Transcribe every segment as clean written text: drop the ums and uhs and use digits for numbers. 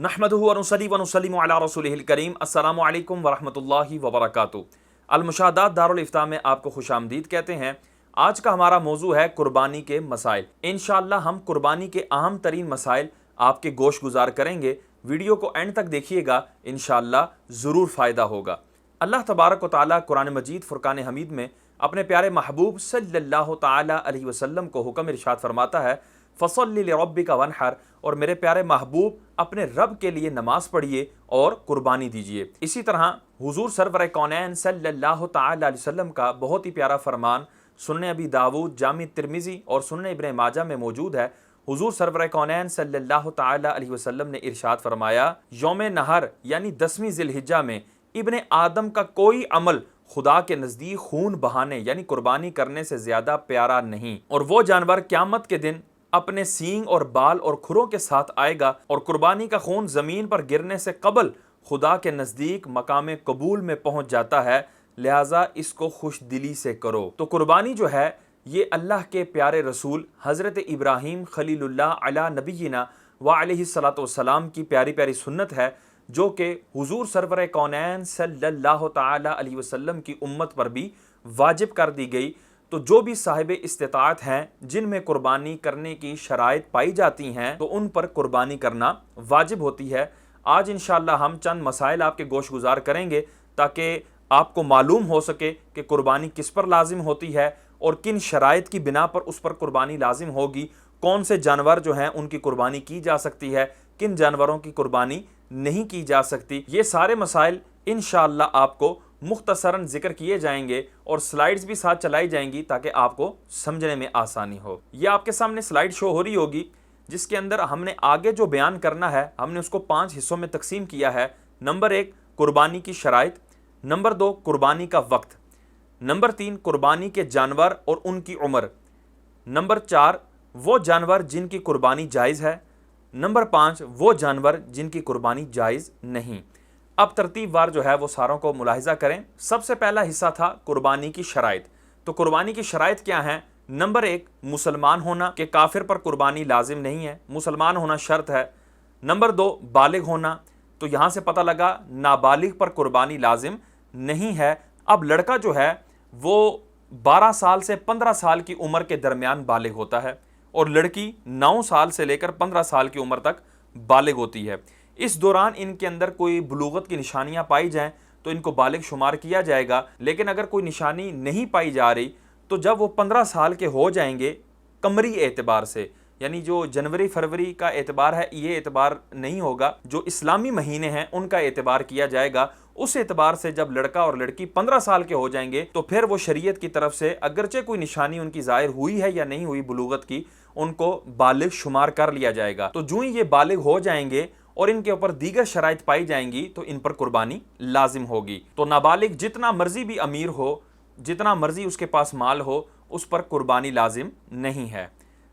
नहमदुहु व नुसल्ली व नुसल्लिमु अला रसूलिहिल करीम। अस्सलामु अलैकुम व रहमतुल्लाहि व बरकातुहू। अल-मुशाहदात दारुल इफ्ता में आपको खुशामदीद कहते हैं। आज का हमारा मौजू है कुर्बानी के मसाइल। इंशाअल्लाह हम कुर्बानी के अहम तरीन मसाइल आपके गोश गुजार करेंगे। वीडियो को एंड तक देखिएगा, इंशाअल्लाह ज़रूर फ़ायदा होगा। अल्लाह तबारक व तआला कुरान मजीद फ़ुरक़ान हमीद में अपने प्यारे महबूब सल्लल्लाहु तआला अलैहि वसल्लम को हुक्म इरशाद फरमाता है, फ़सल्लि लिरब्बिका वन्हर, और मेरे प्यारे महबूब अपने रब के लिए नमाज पढ़िए और कुर्बानी दीजिए। इसी तरह हुजूर सरवर कौनैन सल्लल्लाहु तआला अलैहि वसल्लम का बहुत ही प्यारा फरमान सुन्ने अबी दाऊद, जामी तिर्मिज़ी और सुन्ने इब्ने माजा में मौजूद है। हुजूर सरवर कौनैन सल्लल्लाहु तआला अलैहि वसल्लम ने इरशाद फरमाया, यौम नहर यानी 10वीं ज़िलहिज्जा में इब्ने आदम का कोई अमल खुदा के नज़दीक खून बहाने यानी कुर्बानी करने से ज़्यादा प्यारा नहीं, और वो जानवर क़यामत के दिन अपने सींग और बाल और खुरों के साथ आएगा, और कुर्बानी का खून ज़मीन पर गिरने से कबल खुदा के नज़दीक मकाम कबूल में पहुँच जाता है, लिहाजा इसको खुश दिली से करो। तो कुर्बानी जो है ये अल्लाह के प्यारे रसूल हज़रत इब्राहीम खलीलुल्लाह अला नबीना व अलैहिस्सलातु वस्सलाम की प्यारी प्यारी सुन्नत है, जो कि हुजूर सरवर कौनैन सल्लल्लाहु तआला अलैहि वसल्लम की उम्मत पर भी वाजिब कर दी गई। तो जो भी साहिब इस्तिताअत हैं जिनमें कुर्बानी करने की शराइत पाई जाती हैं, तो उन पर कुर्बानी करना वाजिब होती है। आज इंशाअल्लाह हम चंद मसाइल आपके गोश गुजार करेंगे ताकि आपको मालूम हो सके कि कुर्बानी किस पर लाजिम होती है और किन शराइत की बिना पर उस पर कुर्बानी लाजिम होगी, कौन से जानवर जो हैं उनकी कुर्बानी की जा सकती है, किन जानवरों की कुर्बानी नहीं की जा सकती। ये सारे मसाइल इंशाअल्लाह आपको मुख्तसरन जिक्र किए जाएंगे और स्लाइड्स भी साथ चलाई जाएंगी ताकि आपको समझने में आसानी हो। ये आपके सामने स्लाइड शो हो रही होगी, जिसके अंदर हमने आगे जो बयान करना है हमने उसको 5 हिस्सों में तकसीम किया है। नंबर 1 कुर्बानी की शराइत, नंबर 2 कुर्बानी का वक्त, नंबर 3 कुर्बानी के जानवर और उनकी उम्र, नंबर 4 वो जानवर जिनकी कुर्बानी जायज़ है, नंबर 5 वो जानवर जिनकी कुर्बानी जायज़ नहीं। अब तरतीबवार जो है वो सारों को मुलाहिजा करें। सबसे पहला हिस्सा था कुर्बानी की शराइत। तो कुर्बानी की शराइत क्या है? नंबर 1 मुसलमान होना, कि काफिर पर कुर्बानी लाजिम नहीं है, मुसलमान होना शर्त है। नंबर 2 बालिग होना, तो यहाँ से पता लगा नाबालिग पर कुर्बानी लाजिम नहीं है। अब लड़का जो है वो 12 साल से 15 साल की उम्र के दरमियान बालिग होता है, और लड़की 9 साल से लेकर 15 साल की उम्र तक बालिग होती है। इस दौरान इनके अंदर कोई बुलूगत की निशानियां पाई जाएं तो इनको बालिग शुमार किया जाएगा, लेकिन अगर कोई निशानी नहीं पाई जा रही तो जब वो 15 साल के हो जाएंगे कमरी एतबार से, यानी जो जनवरी फरवरी का एतबार है ये एतबार नहीं होगा, जो इस्लामी महीने हैं उनका एतबार किया जाएगा। उस एतबार से जब लड़का और लड़की 15 साल के हो जाएंगे तो फिर वो शरीयत की तरफ से अगरचे कोई निशानी उनकी ज़ाहिर हुई है या नहीं हुई बुलूगत की, उनको बालिग शुमार कर लिया जाएगा। तो जो ही ये बालिग हो जाएंगे और इनके ऊपर दीगर शराइत पाई जाएंगी तो इन पर कुर्बानी लाजिम होगी। तो नाबालिग जितना मर्जी भी अमीर हो, जितना मर्जी उसके पास माल हो, उस पर कुर्बानी लाजिम नहीं है।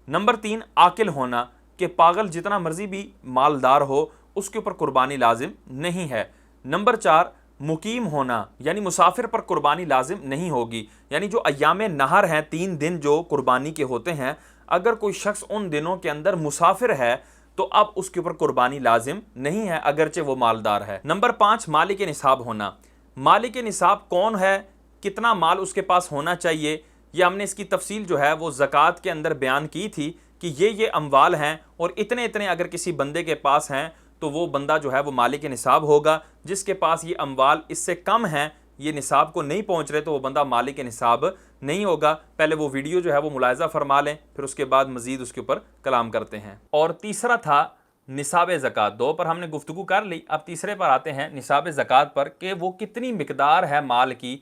नंबर 3 आकिल होना, कि पागल जितना मर्जी भी मालदार हो उसके ऊपर कुर्बानी लाजिम नहीं है। नंबर 4 मुकीम होना, यानी मुसाफिर पर कुर्बानी लाजिम नहीं होगी, यानी जो अय्यामे नहर हैं 3 दिन जो कुर्बानी के होते हैं, अगर कोई शख्स उन दिनों के अंदर मुसाफिर है तो अब उसके ऊपर कुर्बानी लाजिम नहीं है अगरचे वो मालदार है। नंबर 5 मालिक निसाब होना। मालिक निसाब कौन है, कितना माल उसके पास होना चाहिए, ये हमने इसकी तफसील जो है वो ज़कात के अंदर बयान की थी कि ये अमवाल हैं और इतने इतने अगर किसी बंदे के पास हैं तो वो बंदा जो है वो मालिक निसाब होगा। जिसके पास ये अमवाल इससे कम हैं, ये निसाब को नहीं पहुंच रहे, तो वो बंदा मालिक निसाब नहीं होगा। पहले वो वीडियो जो है वो मुलाहिजा फरमा लें, फिर उसके बाद मजीद उसके ऊपर कलाम करते हैं। और तीसरा था निसाब ज़कात। 2 पर हमने गुफ्तगू कर ली, अब तीसरे पर आते हैं निसाब ज़कात पर, कि वो कितनी मिकदार है माल की,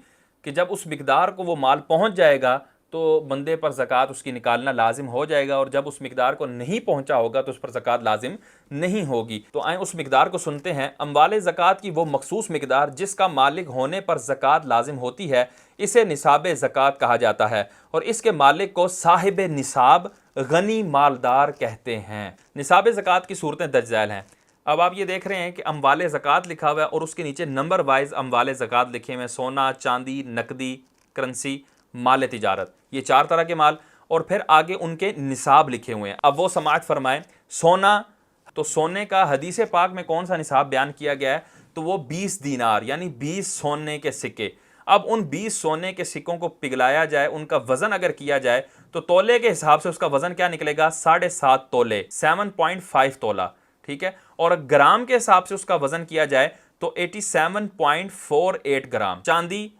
कि जब उस मिकदार को वो माल पहुंच जाएगा तो बंदे पर ज़कात उसकी निकालना लाजिम हो जाएगा, और जब उस मिकदार को नहीं पहुंचा होगा तो उस पर ज़कात लाजिम नहीं होगी। तो आए उस मिकदार को सुनते हैं। अम्वाल ज़कात की वो मखसूस मिकदार जिसका मालिक होने पर ज़कात लाजिम होती है, इसे निसाब ज़कात कहा जाता है, और इसके मालिक को साहिब निसाब गनी मालदार कहते हैं। निसाब ज़कात की सूरतें दर्ज झैल हैं। अब आप ये देख रहे हैं कि अम्वाल ज़कात लिखा हुआ है और उसके नीचे नंबर वाइज अम्वाल ज़कात लिखे हुए हैं, सोना, चांदी, नकदी, करेंसी, माल तिजारत, ये 4 तरह के माल, और फिर आगे उनके निसाब लिखे हुए हैं। अब वो समाअत फरमाएं, सोना तो सोने का हदीस पाक में कौन सा निसाब बयान किया गया है, तो वो 20 दीनार यानी 20 सोने के सिक्के। अब उन 20 सोने के सिक्कों को पिघलाया जाए, उनका वजन अगर किया जाए तो तोले के हिसाब से उसका वजन क्या निकलेगा, 7.5 तोले, 7.5 तोला, ठीक है। और ग्राम के हिसाब से उसका वजन किया जाए तो 87.48 ग्राम। चांदी,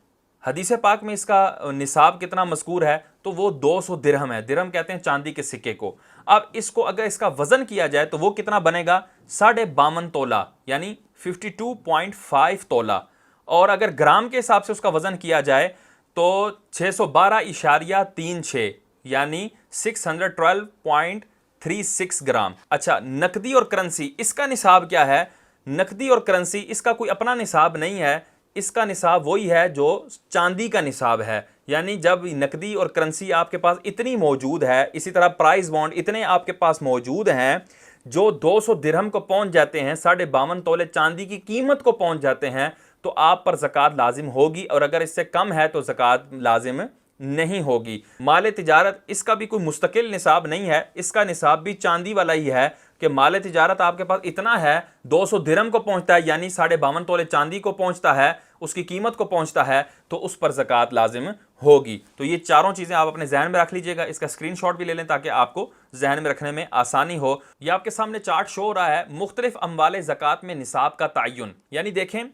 हदीस पाक में इसका निसाब कितना मज़कूर है, तो वो 200 दिरहम है। दिरहम कहते हैं चांदी के सिक्के को। अब इसको अगर इसका वजन किया जाए तो वो कितना बनेगा, 52.5 तोला यानी 52.5 तोला। और अगर ग्राम के हिसाब से उसका वजन किया जाए तो 612.36 यानी 612.36 ग्राम। अच्छा, नकदी और करेंसी, इसका निसाब क्या है? नकदी और करेंसी इसका कोई अपना निसाब नहीं है, इसका निसाब वही है जो चांदी का निसाब है। यानी जब नकदी और करेंसी आपके पास इतनी मौजूद है, इसी तरह प्राइस बॉन्ड इतने आपके पास मौजूद हैं जो 200 दिरहम को पहुंच जाते हैं, 52.5 तोले चांदी की कीमत को पहुंच जाते हैं, तो आप पर ज़कात लाजिम होगी। और अगर इससे कम है तो ज़कात लाजिम नहीं होगी। माल तिजारत, इसका भी कोई मुस्तकिल निसाब नहीं है, इसका निसाब भी चांदी वाला ही है कि माल तिजारत आपके पास इतना है, 200 दिरहम को पहुंचता है यानी 52.5 तोले चांदी को पहुंचता है, उसकी कीमत को पहुंचता है, तो उस पर ज़कात लाजिम होगी। तो ये चारों चीज़ें आप अपने जहन में रख लीजिएगा, इसका स्क्रीनशॉट भी ले लें ताकि आपको जहन में रखने में आसानी हो। यह आपके सामने चार्ट शो हो रहा है मुख्तलिफ अम्वाल ज़कात में निसाब का तयन। यानी देखें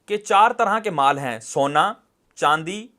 कि 4 तरह के माल हैं, सोना, चांदी,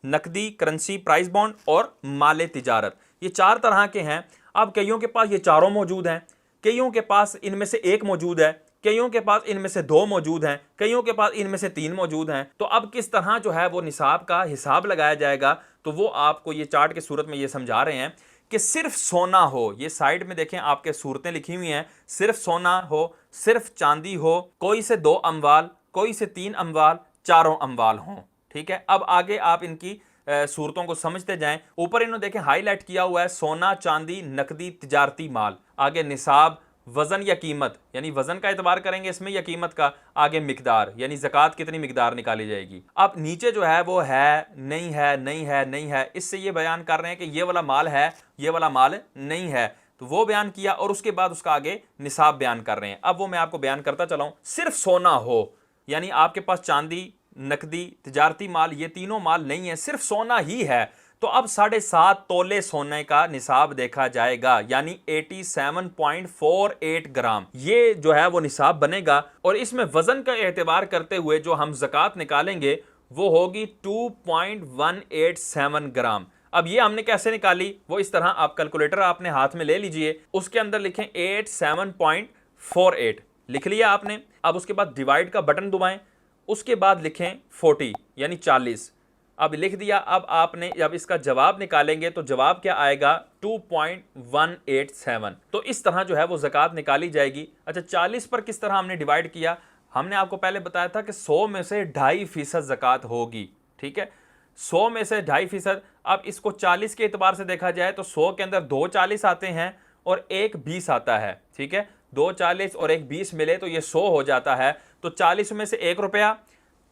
नकदी, करेंसी, प्राइस बॉन्ड और माल तिजारत। ये 4 तरह के हैं। अब कईयों के पास ये चारों मौजूद हैं, कईयों के पास इनमें से एक मौजूद है, कईयों के पास इनमें से 2 मौजूद हैं, कईयों के पास इनमें से 3 मौजूद हैं। तो अब किस तरह जो है वो निसाब का हिसाब लगाया जाएगा, तो वो आपको ये चार्ट की सूरत में ये समझा रहे हैं कि सिर्फ सोना हो, ये साइड में देखें आपके सूरतें लिखी हुई हैं, सिर्फ सोना हो, सिर्फ चांदी हो, कोई से 2 अम्वाल, कोई से 3 अम्वाल, चारों अम्वाल हों, ठीक है। अब आगे आप इनकी सूरतों को समझते जाएं। ऊपर इन्होंने देखें हाईलाइट किया हुआ है सोना, चांदी, नकदी, तिजारती माल। आगे निसाब, वजन या कीमत, यानी वजन का एतबार करेंगे इसमें या कीमत का। आगे मिकदार, यानी ज़कात कितनी मिकदार निकाली जाएगी। अब नीचे जो है वो है, नहीं है, नहीं है, नहीं है, इससे ये बयान कर रहे हैं कि ये वाला माल है, ये वाला माल नहीं है, तो वो बयान किया और उसके बाद उसका आगे निसाब बयान कर रहे हैं। अब वो मैं आपको बयान करता चलाऊं। सिर्फ सोना हो, यानी आपके पास चांदी, नकदी, तिजारती माल, ये तीनों माल नहीं है, सिर्फ सोना ही है, तो अब 7.5 तोले सोने का निसाब देखा जाएगा, यानी 87.48 ग्राम। ये जो है वो निसाब बनेगा। और इसमें वजन का एतबार करते हुए जो हम ज़कात निकालेंगे वो होगी 2.187 ग्राम। अब ये हमने कैसे निकाली, वो इस तरह, आप कैलकुलेटर आपने हाथ में ले लीजिए, उसके अंदर लिखें 87.48, लिख लिया आपने। अब उसके बाद डिवाइड का बटन दबाएं, उसके बाद लिखें 40 यानी 40। अब लिख दिया। अब आपने जब इसका जवाब निकालेंगे तो जवाब क्या आएगा, 2.187। तो इस तरह जो है वो ज़कात निकाली जाएगी। अच्छा, 40 पर किस तरह हमने डिवाइड किया, हमने आपको पहले बताया था कि 100 में से 2.5% ज़कात होगी, ठीक है, 100 में से 2.5%। अब इसको 40 के एतबार से देखा जाए तो 100 के अंदर 2 40 आते हैं और 1 20 आता है, ठीक है, 2 40 और 1 20 मिले तो ये 100 हो जाता है। तो 40 में से 1 रुपया,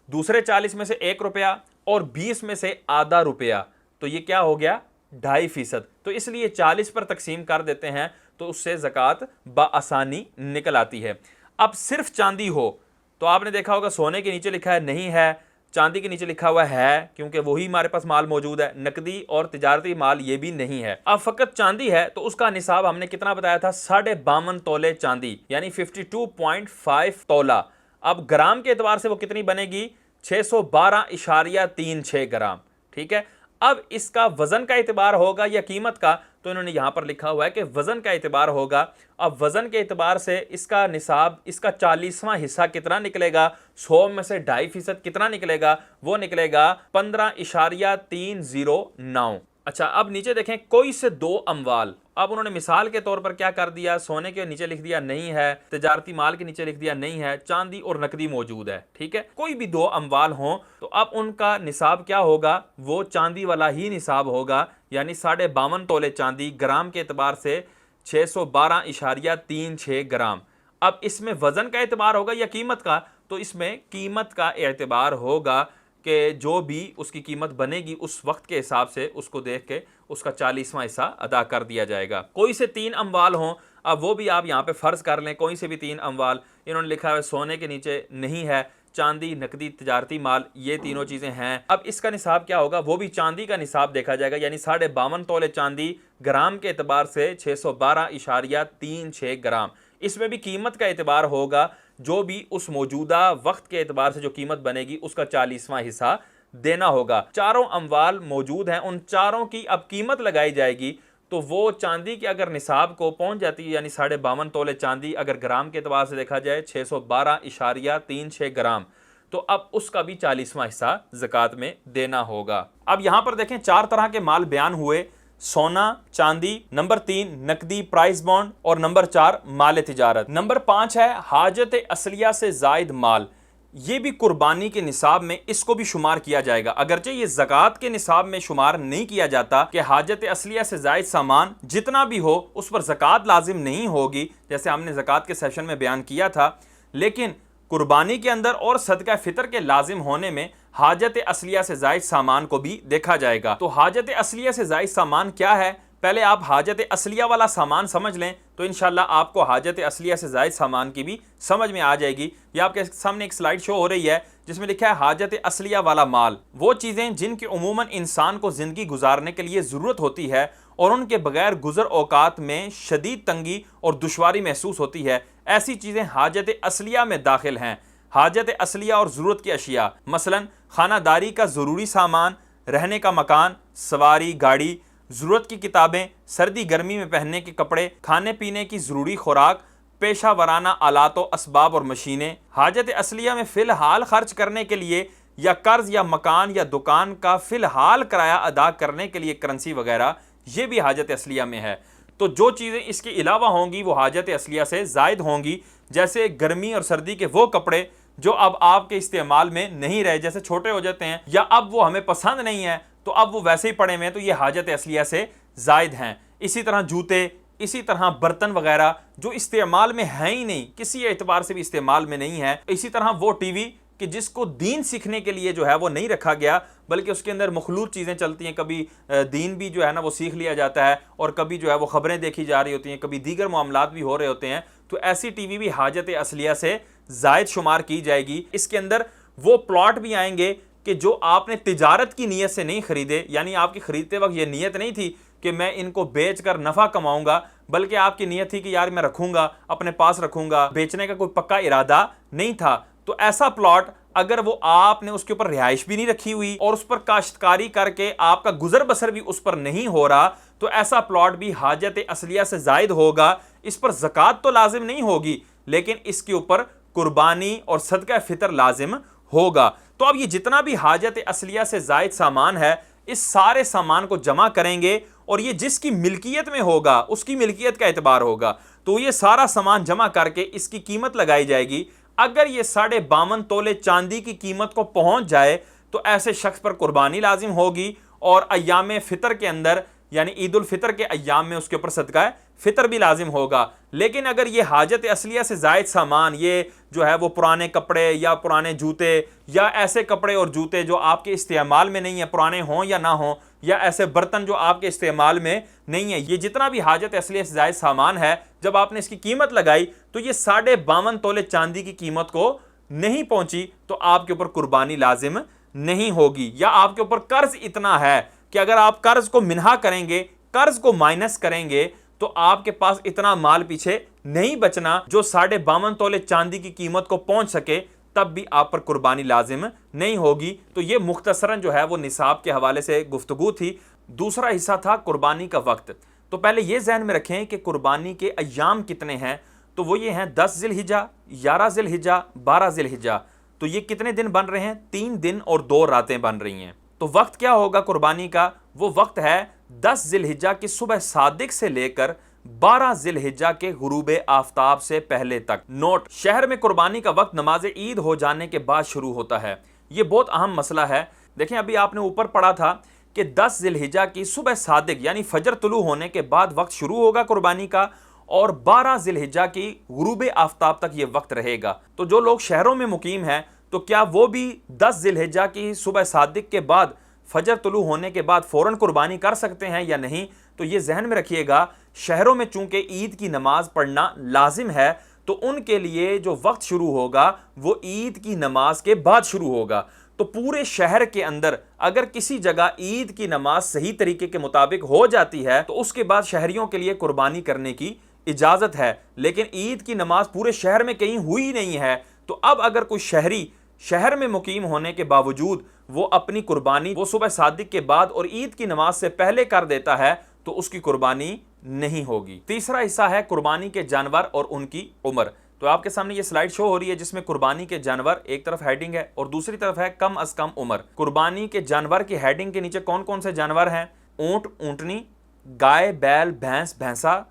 दूसरे 40 में से 1 रुपया और 20 में से आधा रुपया, तो ये क्या हो गया, 2.5%। तो इसलिए 40 पर तकसीम कर देते हैं तो उससे ज़कात बआसानी निकल आती है। अब सिर्फ चांदी हो तो आपने देखा होगा सोने के नीचे लिखा है नहीं है, चांदी के नीचे लिखा हुआ है क्योंकि वही हमारे पास माल मौजूद है, नकदी और तिजारती माल ये भी नहीं है। अब फकत चांदी है तो उसका निसाब हमने कितना बताया था, 52.5 तोले चांदी यानी 52.5 तोला। अब ग्राम के एतबार से वो कितनी बनेगी, 612.36 ग्राम, ठीक है। अब इसका वजन का एतबार होगा या कीमत का, तो इन्होंने यहां पर लिखा हुआ है कि वजन का एतबार होगा। अब वजन के एतबार से इसका निसाब, इसका 40वां हिस्सा कितना निकलेगा, 100 में से 2.5% कितना निकलेगा, वो निकलेगा 15.309। अच्छा, अब नीचे देखें कोई से 2 अम्वाल। अब उन्होंने मिसाल के तौर पर क्या कर दिया, सोने के नीचे लिख दिया नहीं है, तिजारती माल के नीचे लिख दिया नहीं है, चांदी और नकदी मौजूद है, ठीक है, कोई भी 2 अम्वाल हों तो अब उनका निसाब क्या होगा, वो चांदी वाला ही निसाब होगा, यानी 52.5 तोले चांदी, ग्राम के एतबार से 612.36 ग्राम। अब इसमें वजन का एतबार होगा या कीमत का, तो इसमें कीमत का एतबार होगा कि जो भी उसकी कीमत बनेगी उस वक्त के हिसाब से उसको देख के उसका 40वां हिस्सा अदा कर दिया जाएगा। कोई से 3 अमवाल हों, अब वो भी आप यहाँ पे फ़र्ज़ कर लें, कोई से भी 3 अमवाल, इन्होंने लिखा है सोने के नीचे नहीं है, चांदी, नकदी, तिजारती माल, ये तीनों चीज़ें हैं। अब इसका निसाब क्या होगा, वो भी चांदी का निसाब देखा जाएगा, यानी 52.5 तोले चांदी ग्राम के एतबार से 612.36 ग्राम। इसमें भी कीमत का एतबार होगा, जो भी उस मौजूदा वक्त के एतबार से जो कीमत बनेगी उसका 40वां हिस्सा देना होगा। चारों अमवाल मौजूद हैं, उन चारों की अब कीमत लगाई जाएगी। तो वो चांदी के अगर निसाब को पहुंच जाती है, यानी 52.5 तोले चांदी अगर ग्राम के एतबार से देखा जाए 612.36 ग्राम, तो अब उसका भी 40वां हिस्सा ज़कात में देना होगा। अब यहां पर देखें 4 तरह के माल बयान हुए, सोना, चांदी, नंबर 3 नकदी प्राइस बॉन्ड, और नंबर 4 माल तिजारत। नंबर 5 है हाजत असलिया से जायद माल। ये भी कुर्बानी के निसाब में इसको भी शुमार किया जाएगा, अगरचे ये ज़कात के निसाब में शुमार नहीं किया जाता कि हाजत असलिया से जायद सामान जितना भी हो उस पर ज़कात लाजिम नहीं होगी, जैसे हमने ज़कात के सेशन में बयान किया था। लेकिन कुर्बानी के अंदर और सदका फ़ितर के लाजिम होने में हाजत असलिया से जायद सामान को भी देखा जाएगा। तो हाजत असलिया से जायद सामान क्या है, पहले आप हाजत असलिया वाला सामान समझ लें, तो इंशाल्लाह आपको हाजत असलिया से जायद सामान की भी समझ में आ जाएगी। ये आपके सामने एक स्लाइड शो हो रही है जिसमें लिखा है हाजत असलिया वाला माल, वो चीज़ें जिनकी उमूमन इंसान को ज़िंदगी गुजारने के लिए ज़रूरत होती है और उनके बगैर गुजर औकात में शदीद तंगी और दुश्वारी महसूस होती है, ऐसी चीज़ें हाजत असलिया में दाखिल हैं। हाजत असलिया और ज़रूरत की अशिया मसलन खानादारी का ज़रूरी सामान, रहने का मकान, सवारी गाड़ी, ज़रूरत की किताबें, सर्दी गर्मी में पहनने के कपड़े, खाने पीने की ज़रूरी खुराक, पेशा वराना आलात व असबाब और मशीनें। हाजत असलिया में फ़िलहाल खर्च करने के लिए या कर्ज या मकान या दुकान का फ़िलहाल किराया अदा करने के लिए करेंसी वगैरह, ये भी हाजत असलिया में है। तो जो चीज़ें इसके अलावा होंगी वो हाजत असलिया से ज़ायद होंगी, जैसे गर्मी और सर्दी के वो कपड़े जो अब आपके इस्तेमाल में नहीं रहे, जैसे छोटे हो जाते हैं या अब वो हमें पसंद नहीं है तो अब वो वैसे ही पड़े हुए हैं, तो ये हाजत असलिया से ज़ायद हैं। इसी तरह जूते, इसी तरह बर्तन वगैरह जो इस्तेमाल में हैं ही नहीं, किसी एतबार से भी इस्तेमाल में नहीं है। इसी तरह वो टीवी कि जिसको दीन सीखने के लिए जो है वो नहीं रखा गया, बल्कि उसके अंदर मखलूत चीज़ें चलती हैं, कभी दीन भी जो है ना वो सीख लिया जाता है और कभी जो है वो ख़बरें देखी जा रही होती हैं, कभी दीगर मामलात भी हो रहे होते हैं, तो ऐसी टीवी भी हाजत असलिया से ज़ायद शुमार की जाएगी। इसके अंदर वो प्लॉट भी आएंगे कि जो आपने तिजारत की नीयत से नहीं खरीदे, यानी आपकी खरीदते वक्त ये नीयत नहीं थी कि मैं इनको बेचकर नफ़ा कमाऊंगा, बल्कि आपकी नीयत थी कि यार मैं रखूंगा, अपने पास रखूंगा, बेचने का कोई पक्का इरादा नहीं था। तो ऐसा प्लॉट अगर वो आपने उसके ऊपर रिहाइश भी नहीं रखी हुई और उस पर काश्तकारी करके आपका गुजर बसर भी उस पर नहीं हो रहा, तो ऐसा प्लॉट भी हाजत असलिया से जायद होगा। इस पर ज़कात तो लाजिम नहीं होगी, लेकिन इसके ऊपर कुर्बानी और सदका फ़ितर लाजिम होगा। तो अब ये जितना भी हाजत असलिया से जायद सामान है, इस सारे सामान को जमा करेंगे और ये जिसकी मिल्कियत में होगा उसकी मिल्कियत का एतबार होगा, तो ये सारा सामान जमा करके इसकी कीमत लगाई जाएगी। अगर ये 52.5 तोले चांदी की कीमत को पहुंच जाए तो ऐसे शख्स पर कुर्बानी लाजिम होगी और अय्याम फ़ितर के अंदर यानी ईद उल फितर के अय्याम में उसके ऊपर सदका फ़ितर भी लाजिम होगा। लेकिन अगर ये हाजत असलिया से जायद सामान, ये जो है वो पुराने कपड़े या पुराने जूते या ऐसे कपड़े और जूते जो आपके इस्तेमाल में नहीं है, पुराने हों या ना हों, या ऐसे बर्तन जो आपके इस्तेमाल में नहीं है, ये जितना भी हाजत असलिया से जायद सामान है, जब आपने इसकी कीमत लगाई तो ये 52.5 तोले चांदी की कीमत को नहीं पहुंची, तो आपके ऊपर कुर्बानी लाजिम नहीं होगी। या आपके ऊपर कर्ज इतना है कि अगर आप कर्ज को मिन्हा करेंगे, कर्ज को माइनस करेंगे, तो आपके पास इतना माल पीछे नहीं बचना जो 52.5 तोले चांदी की कीमत को पहुंच सके, तब भी आप पर कुर्बानी लाजिम नहीं होगी। तो ये मुख्तसरन जो है वो निसाब के हवाले से गुफ्तगू थी। दूसरा हिस्सा था कुर्बानी का वक्त। तो पहले ये जहन में रखें कि कुर्बानी के अय्याम कितने हैं, तो वो ये हैं 10 ज़िलहिज्जा, 11 ज़िलहिज्जा, 12 ज़िलहिज्जा। तो ये कितने दिन बन रहे हैं? 3 दिन और 2 रातें बन रही हैं। तो वक्त क्या होगा कुर्बानी का? वो वक्त है 10 ज़िलहिज्जा की सुबह सादिक से लेकर 12 ज़िलहिज्जा के गुरूब आफ्ताब से पहले तक। नोट, शहर में कुर्बानी का वक्त नमाज ईद हो जाने के बाद शुरू होता है। ये बहुत अहम मसला है। देखें, अभी आपने ऊपर पढ़ा था कि 10 ज़िलहिज्जा की सुबह सादिक यानी फजर तुलू होने के बाद वक्त शुरू होगा कुर्बानी का, और 12 ज़िलहिज्जा की गुरूब आफ्ताब तक ये वक्त रहेगा। तो जो लोग शहरों में मुकीम हैं तो क्या वो भी 10 जिलहिज्जा की सुबह सादिक के बाद फजर तुलू होने के बाद फौरन कुर्बानी कर सकते हैं या नहीं? तो ये जहन में रखिएगा, शहरों में चूंकि ईद की नमाज पढ़ना लाजिम है, तो उनके लिए जो वक्त शुरू होगा वो ईद की नमाज के बाद शुरू होगा। तो पूरे शहर के अंदर अगर किसी जगह ईद की नमाज सही तरीके के मुताबिक हो जाती है तो उसके बाद शहरियों के लिए कुर्बानी करने की इजाजत है। लेकिन ईद की नमाज पूरे शहर में कहीं हुई नहीं है, तो अब अगर कोई शहरी शहर में मुकीम होने के बावजूद वो अपनी कुर्बानी वो सुबह सादिक के बाद और ईद की नमाज से पहले कर देता है तो उसकी कुर्बानी नहीं होगी। तीसरा हिस्सा है कुर्बानी के जानवर और उनकी उम्र। तो आपके सामने ये स्लाइड शो हो रही है जिसमें कुर्बानी के जानवर एक तरफ हेडिंग है और दूसरी तरफ है कम अज कम उम्र। कुर्बानी के जानवर की हेडिंग के नीचे कौन कौन से जानवर हैं? ऊंट ऊंटनी, गाय बैल भैंस भैंसा,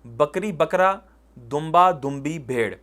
बकरी बकरा, दुम्बा दुम्बी भेड़।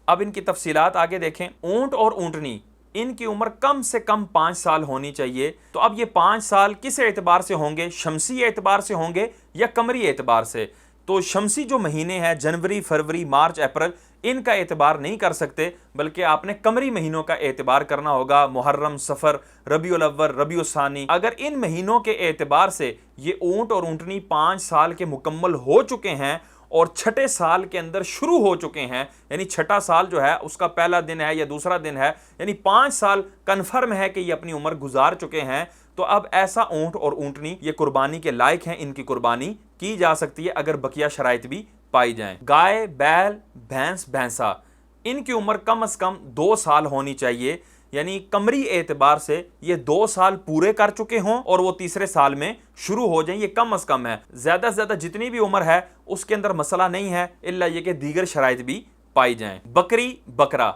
अब इनकी तफसीलात आगे देखें। ऊंट और ऊंटनी, इनकी उम्र कम से कम 5 साल होनी चाहिए। तो अब ये 5 साल किस एतबार से होंगे? शमसी एतबार से होंगे या कमरी एतबार से? तो शमसी जो महीने हैं जनवरी फरवरी मार्च अप्रैल, इनका एतबार नहीं कर सकते, बल्कि आपने कमरी महीनों का एतबार करना होगा। मुहर्रम, सफ़र, रबीउल अव्वल, रबीउल सानी। अगर इन महीनों के एतबार से ये ऊंट और ऊंटनी 5 साल के मुकम्मल हो चुके हैं और छठे साल के अंदर शुरू हो चुके हैं, यानी छठा साल जो है उसका पहला दिन है या दूसरा दिन है, यानी 5 साल कन्फर्म है कि ये अपनी उम्र गुजार चुके हैं, तो अब ऐसा ऊंट और ऊंटनी ये कुर्बानी के लायक हैं, इनकी कुर्बानी की जा सकती है अगर बकिया शराइत भी पाई जाएं। गाय बैल भैंस भैंसा, इनकी उम्र कम से कम 2 साल होनी चाहिए, यानी कमरी एतबार से ये 2 साल पूरे कर चुके हों और वो तीसरे साल में शुरू हो जाएं, ये कम से कम है। ज्यादा से ज्यादा जितनी भी उम्र है उसके अंदर मसला नहीं है, इल्ला ये कि दीगर शराइत भी पाई जाएं। बकरी बकरा,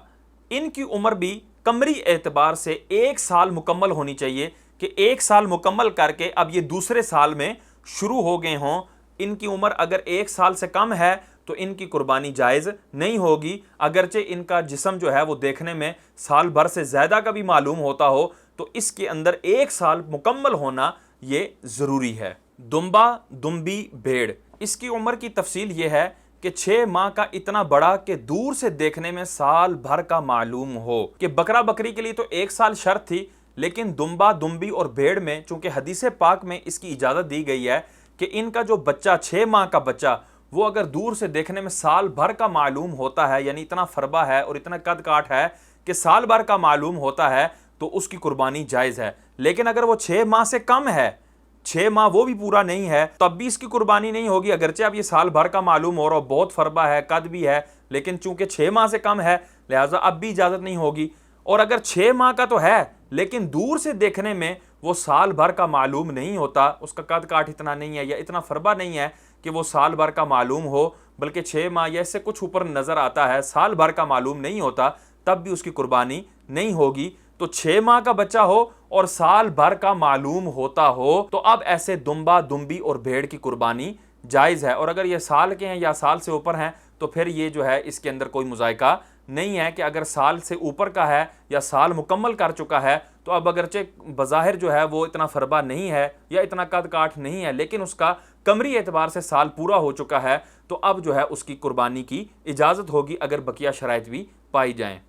इनकी उम्र भी कमरी एतबार से 1 साल मुकम्मल होनी चाहिए कि 1 साल मुकम्मल करके अब ये दूसरे साल में शुरू हो गए हों। इनकी उम्र अगर 1 साल से कम है तो इनकी कुर्बानी जायज़ नहीं होगी, अगरचे इनका जिस्म जो है वो देखने में साल भर से ज़्यादा का भी मालूम होता हो, तो इसके अंदर 1 साल मुकम्मल होना ये ज़रूरी है। दुम्बा दुम्बी भेड़, इसकी उम्र की तफसील ये है कि 6 माह का इतना बड़ा कि दूर से देखने में साल भर का मालूम हो। कि बकरा बकरी के लिए तो 1 साल शर्त थी, लेकिन दुम्बा दुम्बी और भेड़ में चूंकि हदीस पाक में इसकी इजाज़त दी गई है कि इनका जो बच्चा 6 माह का बच्चा वो अगर दूर से देखने में साल भर का मालूम होता है, यानी इतना फरबा है और इतना कद काठ है कि साल भर का मालूम होता है, तो उसकी कुर्बानी जायज़ है। लेकिन अगर वो 6 माह से कम है, 6 माह वो भी पूरा नहीं है, तब भी इसकी कुर्बानी नहीं होगी, अगरचे अब ये साल भर का मालूम हो रहा हो, बहुत फरबा है, कद भी है, लेकिन चूंकि 6 माह से कम है लिहाजा अब भी इजाज़त नहीं होगी। और अगर 6 माह का तो है लेकिन दूर से देखने में वो साल भर का मालूम नहीं होता, उसका कद काठ इतना नहीं है या इतना फरबा नहीं है कि वो साल भर का मालूम हो, बल्कि 6 माह या इससे कुछ ऊपर नज़र आता है, साल भर का मालूम नहीं होता, तब भी उसकी कुर्बानी नहीं होगी। तो 6 माह का बच्चा हो और साल भर का मालूम होता हो तो अब ऐसे दुम्बा दुम्बी और भेड़ की कुर्बानी जायज़ है। और अगर ये साल के हैं या साल से ऊपर हैं तो फिर ये जो है इसके अंदर कोई मुज़ायका नहीं है कि अगर साल से ऊपर का है या साल मुकम्मल कर चुका है तो अब अगरचे बज़ाहिर जो है वो इतना फरबा नहीं है या इतना कद काठ नहीं है, लेकिन उसका कमरी एतबार से साल पूरा हो चुका है, तो अब जो है उसकी कुर्बानी की इजाज़त होगी अगर बकिया शराइत भी पाई जाएँ।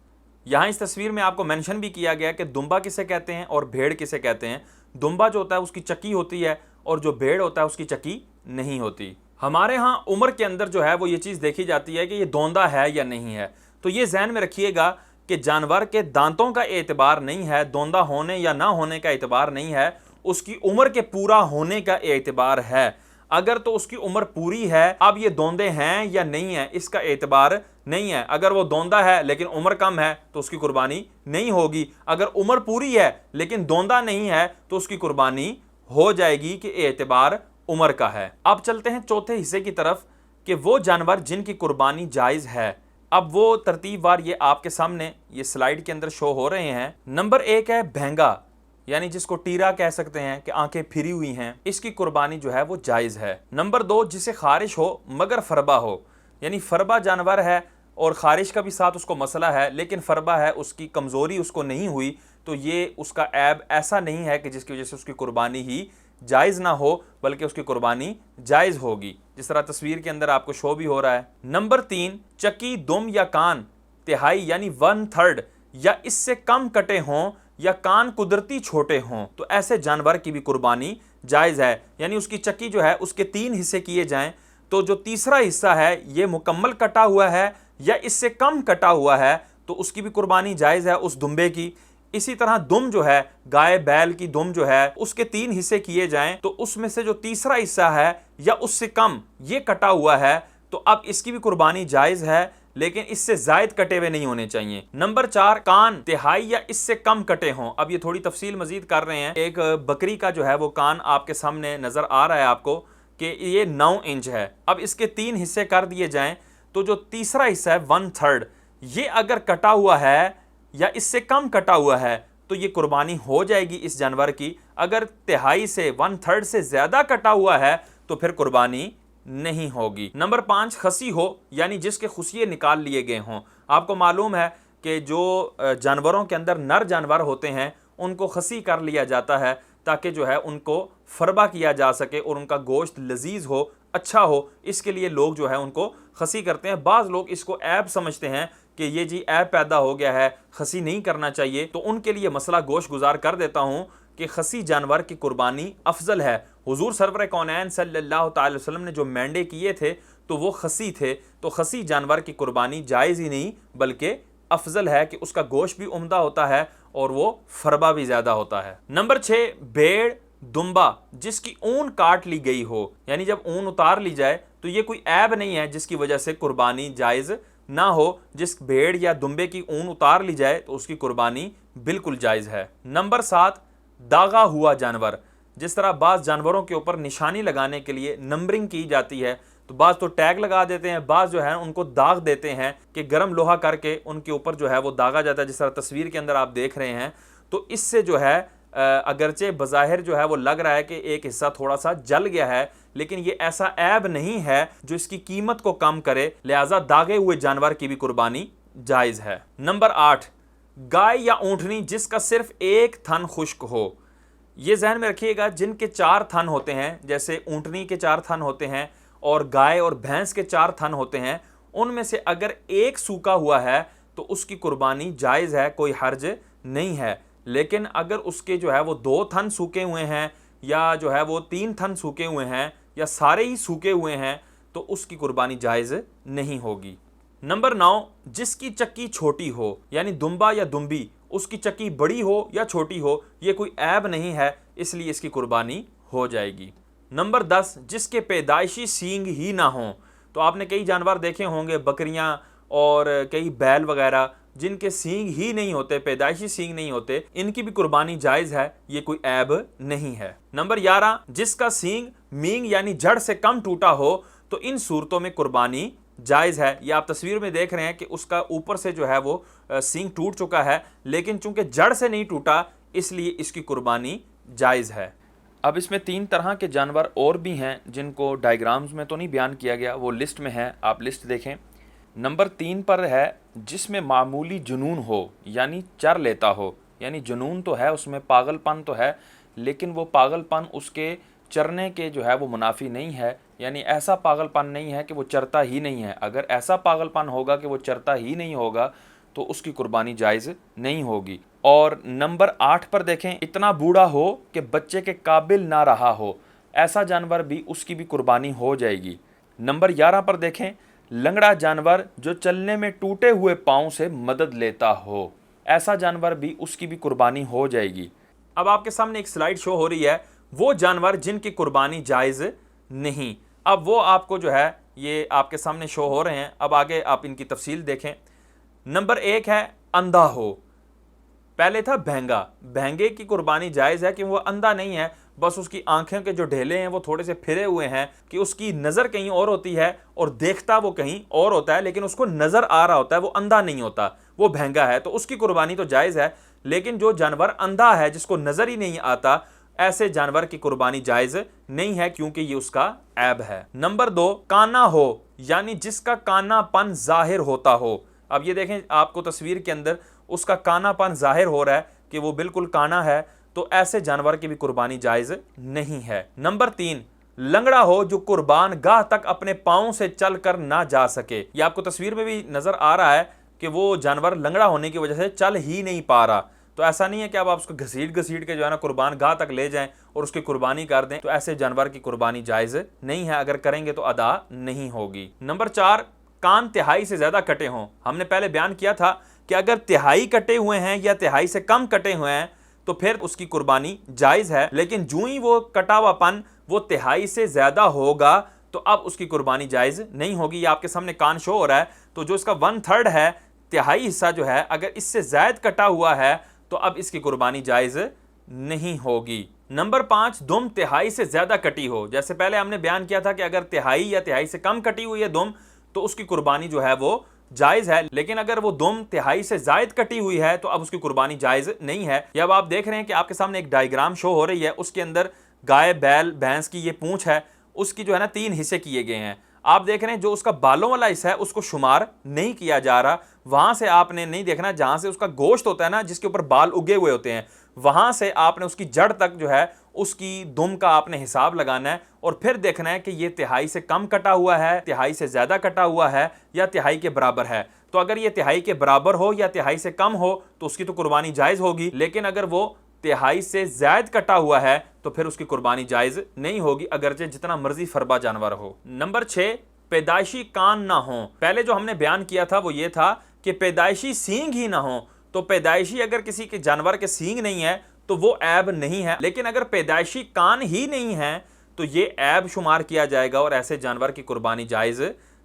यहाँ इस तस्वीर में आपको मेंशन भी किया गया कि दुम्बा किसे कहते हैं और भेड़ किसे कहते हैं। दुम्बा जो होता है उसकी चक्की होती है और जो भेड़ होता है उसकी चक्की नहीं होती। हमारे यहाँ उम्र के अंदर जो है वो ये चीज़ देखी जाती है कि ये दोंदा है या नहीं है। तो ये जहन में रखिएगा कि जानवर के दांतों का एतबार नहीं है, दोंदा होने या ना होने का एतबार नहीं है, उसकी उम्र के पूरा होने का एतबार है। अगर तो उसकी उम्र पूरी है, अब ये दोंदे हैं या नहीं है इसका एतबार नहीं है। अगर वो दोंदा है लेकिन उम्र कम है तो उसकी कुर्बानी नहीं होगी। अगर उम्र पूरी है लेकिन दोंदा नहीं है तो उसकी कुर्बानी हो जाएगी कि एतबार उम्र का है। अब चलते हैं चौथे हिस्से की तरफ कि वो जानवर जिनकी कुर्बानी जायज़ है। अब वो तरतीबवार ये आपके सामने ये स्लाइड के अंदर शो हो रहे हैं। नंबर 1 है भेंगा, यानी जिसको टीरा कह सकते हैं कि आंखें फिरी हुई हैं, इसकी कुर्बानी जो है वो जायज़ है। नंबर 2 जिसे खारिश हो मगर फरबा हो, यानी फरबा जानवर है और खारिश का भी साथ उसको मसला है लेकिन फरबा है, उसकी कमज़ोरी उसको नहीं हुई, तो ये उसका ऐब ऐसा नहीं है कि जिसकी वजह से उसकी कुर्बानी ही जायज़ ना हो, बल्कि उसकी कुर्बानी जायज़ होगी, जिस तरह तस्वीर के अंदर आपको शो भी हो रहा है। नंबर 3 चक्की दुम या कान तिहाई यानी 1/3, या इससे कम कटे हों या कान कुदरती छोटे हों तो ऐसे जानवर की भी कुर्बानी जायज़ है। यानी उसकी चक्की जो है उसके 3 हिस्से किए जाएं, तो जो तीसरा हिस्सा है ये मुकम्मल कटा हुआ है या इससे कम कटा हुआ है तो उसकी भी कुर्बानी जायज़ है उस दुम्बे की। इसी तरह दुम जो है, गाय बैल की दुम जो है, उसके 3 हिस्से किए जाएं तो उसमें से जो तीसरा हिस्सा है या उससे कम ये कटा हुआ है तो अब इसकी भी कुर्बानी जायज़ है, लेकिन इससे जायद कटे हुए नहीं होने चाहिए। नंबर 4, कान तिहाई या इससे कम कटे हों। अब ये थोड़ी तफसील मजीद कर रहे हैं। एक बकरी का जो है वो कान आपके सामने नजर आ रहा है आपको कि ये 9 इंच है। अब इसके 3 हिस्से कर दिए जाएं तो जो तीसरा हिस्सा है 1/3 ये अगर कटा हुआ है या इससे कम कटा हुआ है तो ये कुर्बानी हो जाएगी इस जानवर की। अगर तिहाई से 1/3 से ज्यादा कटा हुआ है तो फिर कुर्बानी नहीं होगी। नंबर 5, खसी हो यानी जिसके खुशिये निकाल लिए गए हों। आपको मालूम है कि जो जानवरों के अंदर नर जानवर होते हैं उनको खसी कर लिया जाता है ताकि जो है उनको फरबा किया जा सके और उनका गोश्त लजीज हो, अच्छा हो। इसके लिए लोग जो है उनको खसी करते हैं। बाज़ लोग इसको ऐब समझते हैं कि ये जी ऐब पैदा हो गया है, खसी नहीं करना चाहिए, तो उनके लिए मसला गोश गुजार कर देता हूँ कि खसी जानवर की कुर्बानी अफजल है। हुजूर सरवर कौनैन सल्लल्लाहु अलैहि वसल्लम ने जो मेंढे किए थे तो वो खसी थे, तो खसी जानवर की कुर्बानी जायज़ ही नहीं बल्कि अफजल है कि उसका गोश्त भी उम्दा होता है और वो फरबा भी ज़्यादा होता है। नंबर 6, भेड़ दुम्बा जिसकी ऊन काट ली गई हो, यानी जब ऊन उतार ली जाए तो ये कोई ऐब नहीं है जिसकी वजह से कुर्बानी जायज़ ना हो। जिस भेड़ या दुम्बे की ऊन उतार ली जाए तो उसकी कुर्बानी बिल्कुल जायज़ है। नंबर 7, दागा हुआ जानवर। जिस तरह बाज़ जानवरों के ऊपर निशानी लगाने के लिए नंबरिंग की जाती है, तो बाज़ तो टैग लगा देते हैं, बाज़ जो है उनको दाग देते हैं कि गर्म लोहा करके उनके ऊपर जो है वो दागा जाता है, जिस तरह तस्वीर के अंदर आप देख रहे हैं। तो इससे जो है अगरचे बज़ाहिर जो है वो लग रहा है कि एक हिस्सा थोड़ा सा जल गया है, लेकिन ये ऐसा ऐब नहीं है जो इसकी कीमत को कम करे, लिहाजा दागे हुए जानवर की भी कुर्बानी जायज़ है। नंबर 8, गाय या ऊँटनी जिसका सिर्फ एक थन खुश्क हो। ये जहन में रखिएगा, जिनके 4 थन होते हैं, जैसे ऊँटनी के 4 थन होते हैं और गाय और भैंस के 4 थन होते हैं, उनमें से अगर एक सूखा हुआ है तो उसकी कुर्बानी जायज़ है, कोई हर्ज नहीं है। लेकिन अगर उसके जो है वो 2 थन सूखे हुए हैं या जो है वो 3 थन सूखे हुए हैं या सारे ही सूखे हुए हैं तो उसकी कुर्बानी जायज़ नहीं होगी। नंबर 9, जिसकी चक्की छोटी हो, यानी दुम्बा या दुम्बी उसकी चक्की बड़ी हो या छोटी हो, ये कोई ऐब नहीं है, इसलिए इसकी कुर्बानी हो जाएगी। नंबर 10, जिसके पैदाइशी सींग ही ना हों। तो आपने कई जानवर देखे होंगे, बकरियां और कई बैल वगैरह, जिनके सींग ही नहीं होते, पैदाइशी सींग नहीं होते, इनकी भी कुर्बानी जायज़ है, ये कोई ऐब नहीं है। नंबर 11, जिसका सींग मींग यानी जड़ से कम टूटा हो, तो इन सूरतों में कुर्बानी जायज़ है। ये आप तस्वीर में देख रहे हैं कि उसका ऊपर से जो है वो सींग टूट चुका है, लेकिन चूंकि जड़ से नहीं टूटा इसलिए इसकी कुर्बानी जायज़ है। अब इसमें 3 तरह के जानवर और भी हैं जिनको डायग्राम्स में तो नहीं बयान किया गया, वो लिस्ट में है, आप लिस्ट देखें। नंबर 3 पर है जिसमें मामूली जुनून हो, यानी चर लेता हो, यानी जुनून तो है उसमें, पागलपन तो है, लेकिन वो पागलपन उसके चरने के जो है वो मुनाफी नहीं है, यानी ऐसा पागलपन नहीं है कि वो चरता ही नहीं है। अगर ऐसा पागलपन होगा कि वो चरता ही नहीं होगा तो उसकी कुर्बानी जायज़ नहीं होगी। और नंबर 8 पर देखें, इतना बूढ़ा हो कि बच्चे के काबिल ना रहा हो, ऐसा जानवर भी, उसकी भी कुर्बानी हो जाएगी। नंबर 11 पर देखें, लंगड़ा जानवर जो चलने में टूटे हुए पाँव से मदद लेता हो, ऐसा जानवर भी, उसकी भी कुर्बानी हो जाएगी। अब आपके सामने एक स्लाइड शो हो रही है, वो जानवर जिनकी कुर्बानी जायज़ नहीं। अब वो आपको जो है ये आपके सामने शो हो रहे हैं, अब आगे आप इनकी तफसील देखें। नंबर 1 है अंधा हो। पहले था भैंगा। भैंगे की कुर्बानी जायज़ है कि वो अंधा नहीं है, बस उसकी आंखें के जो ढेले हैं वो थोड़े से फिरे हुए हैं कि उसकी नज़र कहीं और होती है और देखता वो कहीं और होता है, लेकिन उसको नज़र आ रहा होता है, वो अंधा नहीं होता, वो भैंगा है, तो उसकी कुर्बानी तो जायज़ है। लेकिन जो जानवर अंधा है, जिसको नज़र ही नहीं आता, ऐसे जानवर की कुर्बानी जायज़ नहीं है क्योंकि ये उसका ऐब है। नंबर 2, काना हो, यानी जिसका कानापन जाहिर होता हो। अब ये देखें, आपको तस्वीर के अंदर उसका कानापन जाहिर हो रहा है कि वो बिल्कुल काना है, तो ऐसे जानवर की भी कुर्बानी जायज़ नहीं है। नंबर 3, लंगड़ा हो जो कुर्बान गाह तक अपने पाँव से चल कर ना जा सके। ये आपको तस्वीर में भी नजर आ रहा है, कि वो जानवर लंगड़ा होने की वजह से चल ही नहीं पा रहा, तो ऐसा नहीं है कि अब आप उसको घसीट घसीट के जो है ना कुर्बान गाह तक ले जाएं और उसकी कुर्बानी कर दें, तो ऐसे जानवर की कुर्बानी जायज़ नहीं है, अगर करेंगे तो अदा नहीं होगी। नंबर 4, कान तिहाई से ज़्यादा कटे हों। हमने पहले बयान किया था कि अगर तिहाई कटे हुए हैं या तिहाई से कम कटे हुए हैं तो फिर उसकी कुर्बानी जायज़ है, लेकिन जो ही वो कटा हुआपन वो तिहाई से ज़्यादा होगा तो अब उसकी कुर्बानी जायज़ नहीं होगी। ये आपके सामने कान शो हो रहा है, तो जो इसका 1/3 है, तिहाई हिस्सा जो है, अगर इससे ज़ायद कटा हुआ है तो अब इसकी कुर्बानी जायज़ नहीं होगी। नंबर 5, दुम तिहाई से ज़्यादा कटी हो। जैसे पहले हमने बयान किया था कि अगर तिहाई या तिहाई से कम कटी हुई है दुम तो उसकी कुर्बानी जो है वो जायज़ है, लेकिन अगर वो दुम तिहाई से ज़ायद कटी हुई है तो अब उसकी कुर्बानी जायज़ नहीं है। ये अब आप देख रहे हैं कि आपके सामने एक डायग्राम शो हो रही है, उसके अंदर गाय, बैल, भैंस की ये पूंछ है, उसकी जो है ना 3 हिस्से किए गए हैं। आप देख रहे हैं जो उसका बालों वाला हिस्सा है उसको शुमार नहीं किया जा रहा, वहां से आपने नहीं देखना जहां से उसका गोश्त होता है ना, जिसके ऊपर बाल उगे हुए होते हैं, वहां से आपने उसकी जड़ तक जो है उसकी दुम का आपने हिसाब लगाना है और फिर देखना है कि ये तिहाई से कम कटा हुआ है, तिहाई से ज्यादा कटा हुआ है या तिहाई के बराबर है। तो अगर ये तिहाई के बराबर हो या तिहाई से कम हो तो उसकी तो कुर्बानी जायज होगी, लेकिन अगर वो तिहाई से ज्यादा कटा हुआ है तो फिर उसकी कुर्बानी जायज नहीं होगी, अगरचे जितना मर्जी फरबा जानवर हो। नंबर 6, पैदाइशी कान ना हो। पहले जो हमने बयान किया था वो ये था कि पैदाइशी सींग ही ना हो, तो पैदाइशी अगर किसी के जानवर के सींग नहीं है तो वो ऐब नहीं है, लेकिन अगर पैदाइशी कान ही नहीं है तो ये ऐब शुमार किया जाएगा और ऐसे जानवर की कुर्बानी जायज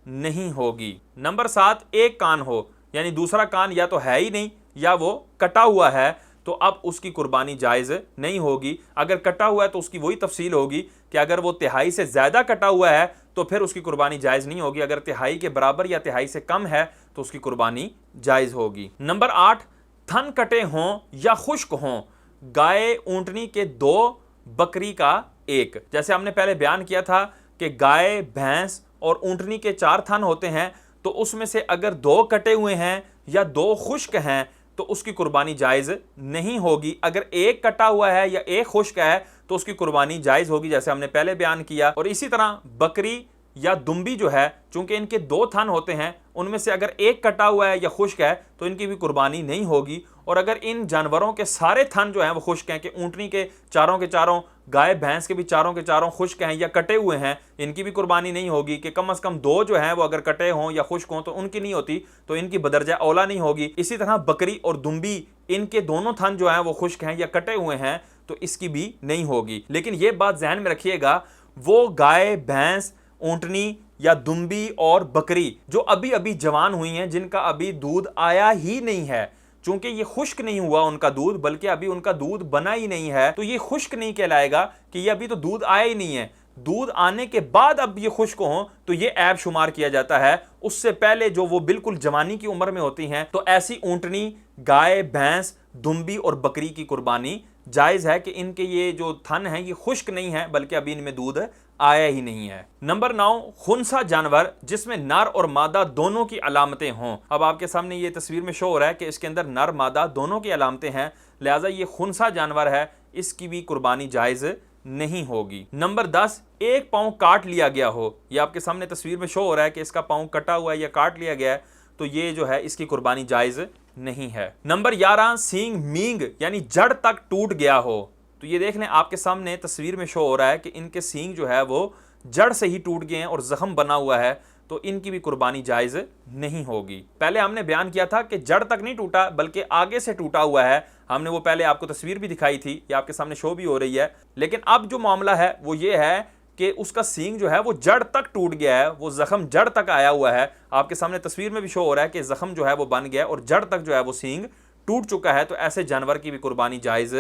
नहीं होगी। नंबर 7, एक कान हो, यानी दूसरा कान या तो है ही नहीं या वो कटा हुआ है, तो अब उसकी कुर्बानी जायज नहीं होगी। अगर कटा हुआ है तो उसकी वही तफसील होगी कि अगर वो तिहाई से ज्यादा कटा हुआ है तो फिर उसकी कुर्बानी जायज नहीं होगी, अगर तिहाई के बराबर या तिहाई से कम है तो उसकी कुर्बानी जायज होगी। नंबर 8, थन कटे हों या खुश्क हों, गाय ऊंटनी के 2, बकरी का 1। जैसे हमने पहले बयान किया था कि गाय, भैंस और ऊंटनी के 4 थन होते हैं, तो उसमें से अगर 2 कटे हुए हैं या 2 खुश्क हैं तो उसकी कुर्बानी जायज नहीं होगी। अगर 1 कटा हुआ है या 1 खुश्क है तो उसकी कुर्बानी जायज होगी, जैसे हमने पहले बयान किया। और इसी तरह बकरी या दुम्बी जो है, चूंकि इनके 2 थन होते हैं, उनमें से अगर 1 कटा हुआ है या खुश्क है तो इनकी भी कुर्बानी नहीं होगी। और अगर इन जानवरों के सारे थन जो हैं वो खुश्क हैं, कि ऊंटनी के चारों के चारों, गाय भैंस के भी चारों के चारों खुश्क हैं या कटे हुए हैं, इनकी भी कुर्बानी नहीं होगी। कि कम से कम 2 जो हैं वो अगर कटे हों या खुश्क हों तो उनकी नहीं होती, तो इनकी बदरजा औला नहीं होगी। इसी तरह बकरी और दुम्बी, इनके दोनों थन जो हैं वो खुश्क हैं या कटे हुए हैं तो इसकी भी नहीं होगी। लेकिन ये बात ध्यान में रखिएगा, वो गाय, भैंस, ऊंटनी या दुम्बी और बकरी जो अभी अभी जवान हुई हैं, जिनका अभी दूध आया ही नहीं है, चूंकि ये खुश्क नहीं हुआ उनका दूध, बल्कि अभी उनका दूध बना ही नहीं है, तो ये खुश्क नहीं कहलाएगा कि ये अभी तो दूध आया ही नहीं है। दूध आने के बाद अब ये खुश्क हो तो ये ऐब शुमार किया जाता है। उससे पहले जो वो बिल्कुल जवानी की उम्र में होती हैं, तो ऐसी ऊंटनी, गाय, भैंस, दुम्बी और बकरी की कुर्बानी जायज है कि इनके ये जो थन हैं ये खुश्क नहीं है, बल्कि अभी इनमें दूध आया ही नहीं है। नंबर 9, खुनसा जानवर जिसमें नर और मादा दोनों की अलामतें हों। अब आपके सामने ये तस्वीर में शो हो रहा है कि इसके अंदर नर मादा दोनों की अलामतें हैं, लिहाजा ये खुनसा जानवर है, इसकी भी कुर्बानी जायज नहीं होगी। नंबर 10, एक पांव काट लिया गया हो। ये आपके सामने तस्वीर में शो हो रहा है कि इसका पांव कटा हुआ है या काट लिया गया है, तो ये जो है इसकी कुर्बानी जायज नहीं है। नंबर 11, सींग, मींग यानी जड़ तक टूट गया हो। तो ये देख लें, आपके सामने तस्वीर में शो हो रहा है कि इनके सींग जो है वो जड़ से ही टूट गए हैं और जख्म बना हुआ है, तो इनकी भी कुर्बानी जायज नहीं होगी। पहले हमने बयान किया था कि जड़ तक नहीं टूटा बल्कि आगे से टूटा हुआ है, हमने वो पहले आपको तस्वीर भी दिखाई थी, ये आपके सामने शो भी हो रही है। लेकिन अब जो मामला है वो ये है कि उसका सींग जो है वो जड़ तक टूट गया है, वो जख्म जड़ तक आया हुआ है। आपके सामने तस्वीर में भी शो हो रहा है कि जख्म जो है वो बन गया और जड़ तक जो है वो सींग टूट चुका है, तो ऐसे जानवर की भी कुर्बानी जायज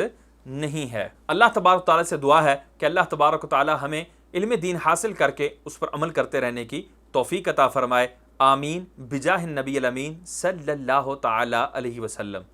नहीं है। अल्लाह तबारक तआला से दुआ है कि अल्लाह तबारक तआला हमें इल्म दीन हासिल करके उस पर अमल करते रहने की तौफीक अता फरमाए। आमीन बिजाहिन नबी अमीन सल्लल्लाहु तआला अलैहि वसल्लम।